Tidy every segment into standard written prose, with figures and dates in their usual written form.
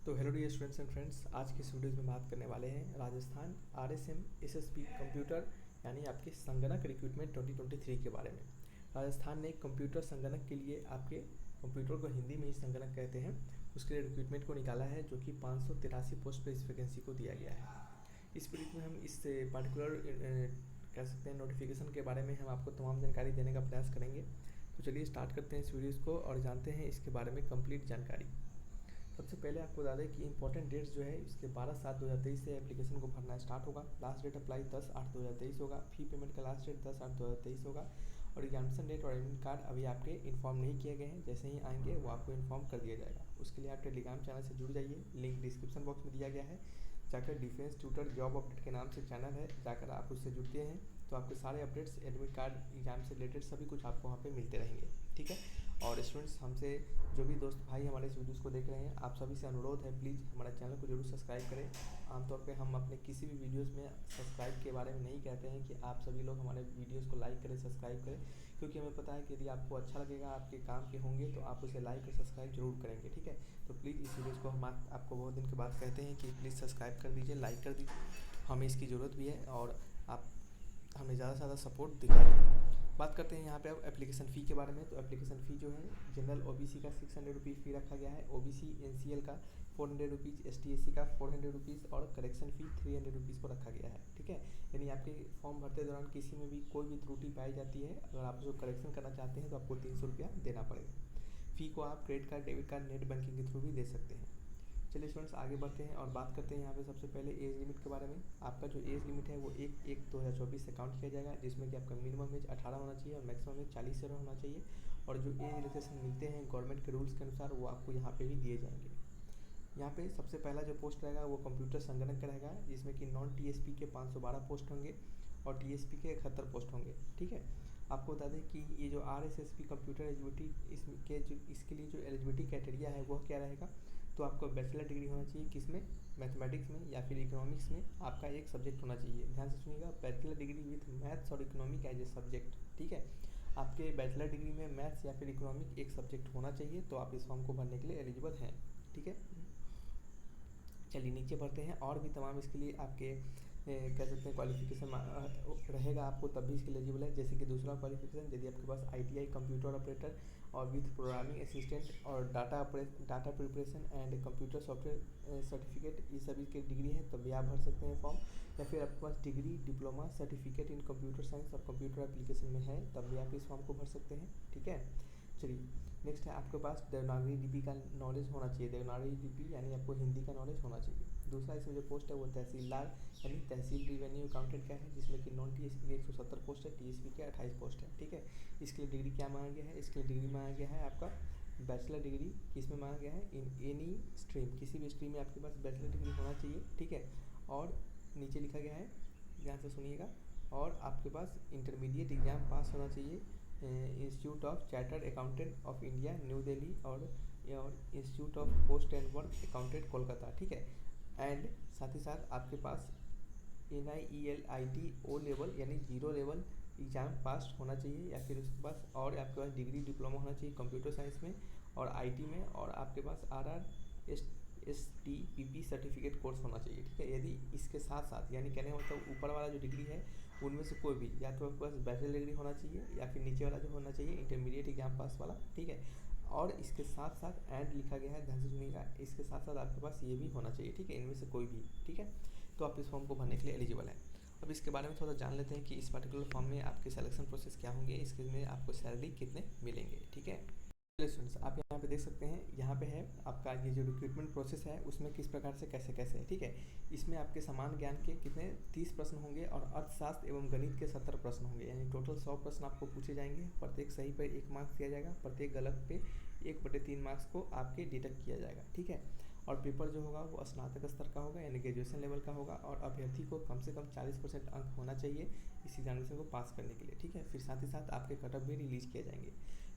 तो hello dear students and friends, आज की इस वीडियो में बात करने वाले हैं राजस्थान आरएसएम एसएसबी कंप्यूटर यानी आपके संगणक रिक्रूटमेंट 2023 के बारे में। राजस्थान ने कंप्यूटर संगणक के लिए आपके कंप्यूटर को हिंदी में ही संगणक कहते हैं, उसके लिए रिक्रूटमेंट को निकाला है जो कि 583 पोस्ट पर इस वैकेंसी को दिया गया है। इस वीडियो में हम इस पार्टिकुलर कह सकते हैं नोटिफिकेशन के बारे में हम आपको तमाम जानकारी देने का प्रयास करेंगे। तो चलिए स्टार्ट करते हैं इस वीडियोज़ को और जानते हैं इसके बारे में कंप्लीट जानकारी। सबसे पहले आपको बता दें कि इंपॉर्टेंट डेट्स जो है इसके 12/7/2023 से एप्लीकेशन को भरना स्टार्ट होगा। लास्ट डेट अप्लाई 10/8/2023 होगा। फी पेमेंट का लास्ट डेट 10/8/2023 होगा और एग्जामिनेशन डेट और एडमिट कार्ड अभी आपके इन्फॉर्म नहीं किए गए हैं, जैसे ही आएंगे वो आपको इन्फॉर्म कर दिया जाएगा। उसके लिए आप टेलीग्राम चैनल से जुड़ जाइए, लिंक डिस्क्रिप्शन बॉक्स में दिया गया है। जाकर डिफेंस ट्यूटर जॉब अपडेट के नाम से चैनल है, जाकर आप उससे जुड़ते हैं तो आपके सारे अपडेट्स, एडमिट कार्ड, एग्जाम से रिलेटेड सभी कुछ आपको वहाँ पे मिलते रहेंगे। ठीक है। और स्टूडेंट्स, हमसे जो भी दोस्त भाई हमारे इस वीडियोस को देख रहे हैं, आप सभी से अनुरोध है प्लीज़ हमारे चैनल को जरूर सब्सक्राइब करें। आमतौर पे हम अपने किसी भी वीडियोस में सब्सक्राइब के बारे में नहीं कहते हैं कि आप सभी लोग हमारे वीडियोस को लाइक करें, सब्सक्राइब करें, क्योंकि हमें पता है कि यदि आपको अच्छा लगेगा, आपके काम के होंगे तो आप उसे लाइक और सब्सक्राइब जरूर करेंगे। ठीक है। तो प्लीज़ इस वीडियोज़ को हम आपको बहुत दिन के बाद कहते हैं कि प्लीज़ सब्सक्राइब कर दीजिए, लाइक कर दीजिए, हमें इसकी ज़रूरत भी है और आप हमें ज़्यादा से ज़्यादा सपोर्ट दिखाइए। बात करते हैं यहाँ पे अब एप्लीकेशन फ़ी के बारे में। तो एप्लीकेशन फ़ी जो है, जनरल ओबीसी का 600 रुपीज़ फ़ी रखा गया है, ओबीसी एनसीएल का 400 रुपीज़, एसटी एससी का 400 रुपीज़ और करेक्शन फ़ी 300 रुपीज़ को रखा गया है। ठीक है। यानी आपके फॉर्म भरते दौरान किसी में भी कोई भी त्रुटि पाई जाती है, अगर आप उसको करेक्शन करना चाहते हैं तो आपको 300 रुपया देना पड़ेगा। फ़ी को आप credit card, debit card, net banking के थ्रू भी दे सकते हैं। चलिए स्टूडेंट्स आगे बढ़ते हैं और बात करते हैं यहाँ पे सबसे पहले एज लिमिट के बारे में। आपका जो एज लिमिट है वो 1/1/2024 से काउंट किया जाएगा, जिसमें कि आपका मिनिमम एज 18 होना चाहिए और मैक्सिमम एज 40 से होना चाहिए। और जो एज रिलैक्सेशन मिलते हैं गवर्नमेंट के रूल्स के अनुसार वो आपको यहाँ पे भी दिए जाएंगे। यहाँ पे सबसे पहला जो पोस्ट रहेगा वो कंप्यूटर संगणक का रहेगा, जिसमें कि नॉन टीएसपी के 512 पोस्ट होंगे और टीएसपी के 71 पोस्ट होंगे। ठीक है। आपको बता दें कि ये जो आरएसएसपी कंप्यूटर एलिजिबिलिटी इसके लिए जो एलिजिबिलिटी क्राइटेरिया है वह क्या रहेगा, तो आपको बैचलर डिग्री होना चाहिए, किसमें, मैथमेटिक्स में या फिर इकोनॉमिक्स में आपका एक सब्जेक्ट होना चाहिए। ध्यान से सुनिएगा, बैचलर डिग्री विथ मैथ्स और इकोनॉमिक एज ए सब्जेक्ट। ठीक है। आपके बैचलर डिग्री में मैथ्स या फिर इकोनॉमिक एक सब्जेक्ट होना चाहिए, तो आप इस फॉर्म को भरने के लिए एलिजिबल हैं। ठीक है। चलिए नीचे बढ़ते हैं। और भी तमाम इसके लिए आपके कह सकते हैं क्वालिफिकेशन रहेगा आपको, तब भी इसके लिए एलिजिबल है। जैसे कि दूसरा क्वालिफिकेशन, यदि आपके पास आईटीआई कंप्यूटर ऑपरेटर और विथ प्रोग्रामिंग असिस्टेंट और data preparation and computer software certificate, ये सभी की डिग्री है, तब भी आप भर सकते हैं फॉर्म। या फिर आपके पास degree, diploma, certificate in computer science और कंप्यूटर एप्लीकेशन में है, तब भी आप इस फॉर्म को भर सकते हैं। ठीक है। चलिए नेक्स्ट है, आपके पास देवनागरी लिपि का नॉलेज होना चाहिए। देवनागरी लिपि यानी आपको हिंदी का नॉलेज होना चाहिए। दूसरा इसमें जो पोस्ट है वो तहसीलदार यानी तहसील रिवेन्यू अकाउंटेंट का है, जिसमें कि नॉन टीएसपी के 170 पोस्ट है, टीएसपी के 28 पोस्ट है। ठीक है। इसके लिए डिग्री क्या मांगा गया है, इसके लिए डिग्री मांगा गया है आपका बैचलर डिग्री, किसमें मांगा गया है, इन एनी स्ट्रीम, किसी भी स्ट्रीम में आपके पास बैचलर डिग्री होना चाहिए। ठीक है। और नीचे लिखा गया है, ध्यान से सुनिएगा, और आपके पास इंटरमीडिएट एग्जाम पास होना चाहिए institute of chartered accountant of India New Delhi और institute of post and work accountant Kolkata. ठीक है। एंड साथ ही साथ आपके पास NIELIT ओ लेवल यानी 0 लेवल एग्ज़ाम पास होना चाहिए, या फिर उसके पास और आपके पास डिग्री, डिप्लोमा होना चाहिए कंप्यूटर साइंस में और आईटी में, और आपके पास RRSTPP सर्टिफिकेट कोर्स होना चाहिए। ठीक है। यदि इसके साथ साथ, यानी कहने का मतलब ऊपर वाला जो डिग्री है उनमें से कोई भी, या तो आपके पास बैचलर डिग्री होना चाहिए या फिर नीचे वाला जो होना चाहिए इंटरमीडिएट एग्जाम पास वाला। ठीक है। और इसके साथ साथ एंड लिखा गया है, ध्यान से सुनिएगा, इसके साथ साथ आपके पास ये भी होना चाहिए। ठीक है। इनमें से कोई भी। ठीक है। तो आप इस फॉर्म को भरने के लिए एलिजिबल हैं। अब इसके बारे में थोड़ा जान लेते हैं कि इस पर्टिकुलर फॉर्म में आपके सिलेक्शन प्रोसेस क्या होंगे, इसके में आपको सैलरी कितने मिलेंगे। ठीक है। स्टूडेंट्स आप यहाँ पे देख सकते हैं, यहाँ पे है आपका ये जो रिक्रूटमेंट प्रोसेस है उसमें किस प्रकार से कैसे कैसे है। ठीक है। इसमें आपके समान ज्ञान के कितने 30 प्रश्न होंगे और अर्थशास्त्र एवं गणित के 70 प्रश्न होंगे, यानी टोटल 100 प्रश्न आपको पूछे जाएंगे। प्रत्येक सही पर 1 मार्क्स दिया जाएगा, प्रत्येक गलत पे 1/3 मार्क्स को आपके डिडक्ट किया जाएगा। ठीक है। और पेपर जो होगा वो स्नातक स्तर का होगा, यानी ग्रेजुएशन लेवल का होगा, और अभ्यर्थी को कम से कम 40% अंक होना चाहिए इस एग्जामिनेशन को पास करने के लिए। ठीक है। फिर साथ ही साथ आपके कटअप भी रिलीज किए जाएंगे।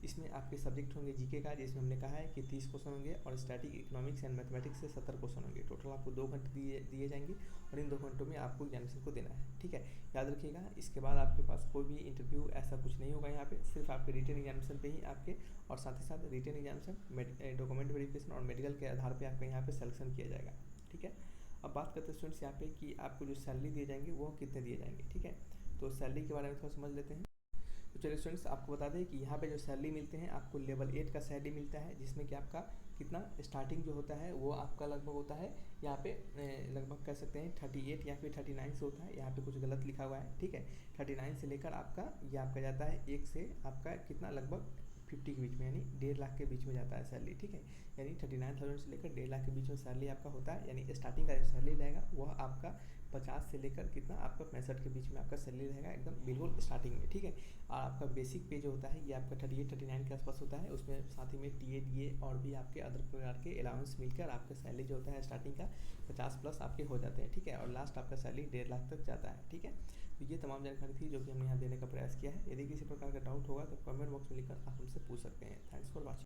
इसमें आपके सब्जेक्ट होंगे जीके का, जिसमें हमने कहा है कि 30 क्वेश्चन होंगे, और स्टैटिक, इकोनॉमिक्स एंड मैथमेटिक्स से 70 क्वेश्चन होंगे। टोटल आपको 2 घंटे दिए जाएंगे और इन 2 घंटों में आपको एग्जामिनेशन को देना है, ठीक है। याद रखिएगा, इसके बाद आपके पास कोई भी इंटरव्यू ऐसा कुछ नहीं होगा यहाँ पे, सिर्फ आपके रिटन एग्जामिनेशन पे ही आपके, और साथ ही साथ रिटन एग्जामिनेशन, डॉक्यूमेंट वेरिफिकेशन और मेडिकल के आधार पर आपका यहाँ पे सिलेक्शन किया जाएगा, ठीक है। अब बात करते हैं स्टूडेंट्स यहाँ पे कि आपको जो सैलरी दिए जाएंगे वो कितने दिए जाएंगे, ठीक है। तो सैलरी के बारे में थोड़ा समझ लेते हैं। तो चलिए स्टूडेंट्स, आपको बता दें कि यहाँ पे जो सैलरी मिलते हैं, आपको लेवल 8 का सैलरी मिलता है, जिसमें कि आपका कितना स्टार्टिंग जो होता है वो आपका लगभग होता है यहाँ पे लगभग कह सकते हैं 38 या फिर 39 से होता है। यहाँ पे कुछ गलत लिखा हुआ है, ठीक है। 39 से लेकर आपका ये आपका जाता है 1 से आपका कितना लगभग 50 के बीच में, यानी 1.5 लाख के बीच में जाता है सैलरी, ठीक है। यानी 39,000 से लेकर 1.5 लाख के बीच में सैलरी आपका होता है। यानी स्टार्टिंग का जो सैलरी रहेगा वह आपका 50 से लेकर कितना आपका 65 के बीच में आपका सैलरी रहेगा, एकदम बिल्कुल स्टार्टिंग में, ठीक है। और आपका बेसिक पे जो होता है ये आपका 38-39 के आसपास होता है। उसमें साथ ही में टीए डीए और भी आपके अदर प्रकार के अलाउंस मिलकर आपका सैलरी जो होता है स्टार्टिंग का 50 प्लस आपके हो जाते हैं, ठीक है। और लास्ट आपका सैलरी 1.5 लाख तक जाता है, ठीक है। तो ये तमाम जानकारी थी जो कि हमने यहाँ देने का प्रयास किया है। यदि किसी प्रकार का डाउट होगा तो कमेंट बॉक्स में लिखकर आप हमसे पूछ सकते हैं। Thanks for watching.